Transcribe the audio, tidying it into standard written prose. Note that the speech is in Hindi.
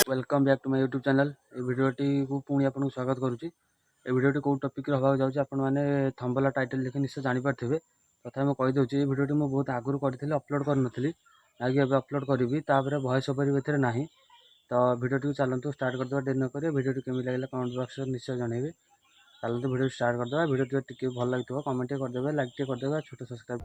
Welcome back to my YouTube channel. ए भिडियोटी को पुणी आपको स्वागत करुच्ची। ए भिडियोटी कौ टॉपिक हवा जाऊँगी आपने थंबनेल टाइटल देखि निश्चय जानीपारे। तथा मुझे कहीदे ये भिडियोटी मुझे बहुत आगुरी करी अपलोड करी ना अपलोड करी वॉइस ओवर ए ना। तो भिडियोटी चलतु स्टार्ट करदे डेरी न कर भिडियोटी केमी लगे कमेंट बॉक्स निश्चय जनइबे। चलते भिडियो स्टार्ट करदे। भिडियो टी भल लगे कमेंट करदे, लाइक करदे, छोट सब्सक्राइब।